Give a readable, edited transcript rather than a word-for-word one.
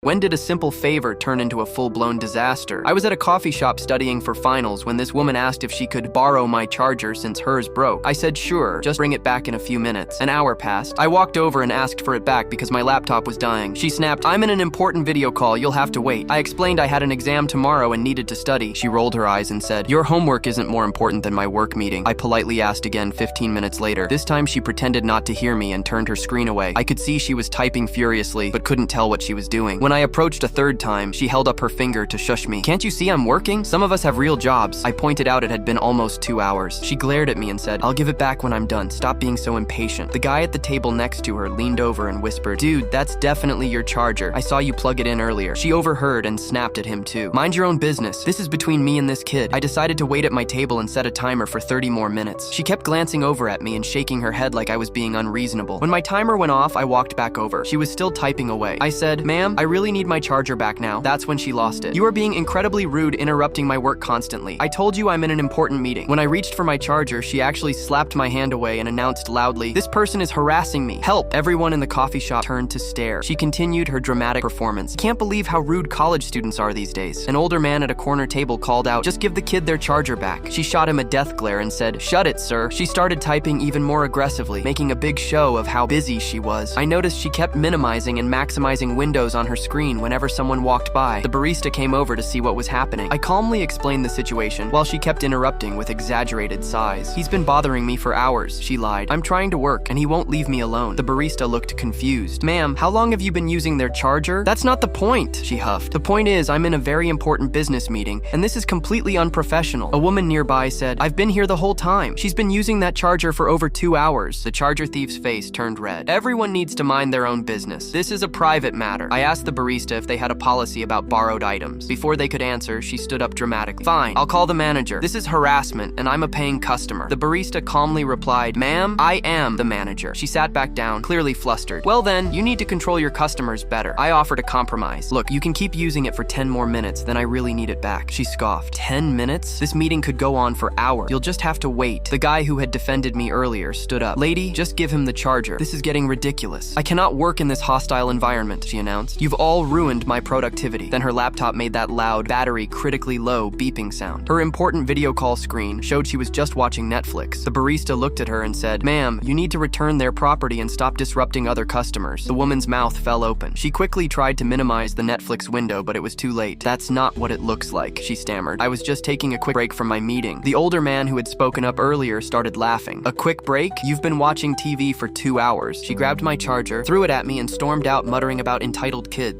When did a simple favor turn into a full-blown disaster? I was at a coffee shop studying for finals when this woman asked if she could borrow my charger since hers broke. I said sure, just bring it back in a few minutes. An hour passed. I walked over and asked for it back because my laptop was dying. She snapped, "I'm in an important video call, you'll have to wait." I explained I had an exam tomorrow and needed to study. She rolled her eyes and said, "Your homework isn't more important than my work meeting." I politely asked again 15 minutes later. This time she pretended not to hear me and turned her screen away. I could see she was typing furiously, but couldn't tell what she was doing. When I approached a third time, she held up her finger to shush me. "Can't you see I'm working? Some of us have real jobs." I pointed out it had been almost 2 hours. She glared at me and said, "I'll give it back when I'm done. Stop being so impatient." The guy at the table next to her leaned over and whispered, "Dude, that's definitely your charger. I saw you plug it in earlier." She overheard and snapped at him too. "Mind your own business. This is between me and this kid." I decided to wait at my table and set a timer for 30 more minutes. She kept glancing over at me and shaking her head like I was being unreasonable. When my timer went off, I walked back over. She was still typing away. I said, "Ma'am, I really need my charger back now." That's when she lost it. "You are being incredibly rude, interrupting my work constantly. I told you I'm in an important meeting." When I reached for my charger, she actually slapped my hand away and announced loudly, "This person is harassing me. Help!" Everyone in the coffee shop turned to stare. She continued her dramatic performance. "Can't believe how rude college students are these days." An older man at a corner table called out, "Just give the kid their charger back." She shot him a death glare and said, "Shut it, sir." She started typing even more aggressively, making a big show of how busy she was. I noticed she kept minimizing and maximizing windows on her screen whenever someone walked by. The barista came over to see what was happening. I calmly explained the situation while she kept interrupting with exaggerated sighs. "He's been bothering me for hours," she lied. "I'm trying to work and he won't leave me alone." The barista looked confused. "Ma'am, how long have you been using their charger?" "That's not the point," she huffed. "The point is I'm in a very important business meeting and this is completely unprofessional." A woman nearby said, "I've been here the whole time. She's been using that charger for over 2 hours. The charger thief's face turned red. "Everyone needs to mind their own business. This is a private matter." I asked the barista if they had a policy about borrowed items. Before they could answer, she stood up dramatically. "Fine, I'll call the manager. This is harassment and I'm a paying customer." The barista calmly replied, "Ma'am, I am the manager." She sat back down, clearly flustered. "Well then, you need to control your customers better." I offered a compromise. "Look, you can keep using it for 10 more minutes, then I really need it back." She scoffed. 10 minutes? This meeting could go on for hours. "You'll just have to wait." The guy who had defended me earlier stood up. "Lady, just give him the charger. This is getting ridiculous." "I cannot work in this hostile environment," she announced. "You've all ruined my productivity." Then her laptop made that loud, battery critically low beeping sound. Her important video call screen showed she was just watching Netflix. The barista looked at her and said, "Ma'am, you need to return their property and stop disrupting other customers." The woman's mouth fell open. She quickly tried to minimize the Netflix window, but it was too late. "That's not what it looks like," she stammered. "I was just taking a quick break from my meeting." The older man who had spoken up earlier started laughing. "A quick break? You've been watching TV for 2 hours." She grabbed my charger, threw it at me, and stormed out muttering about entitled kids.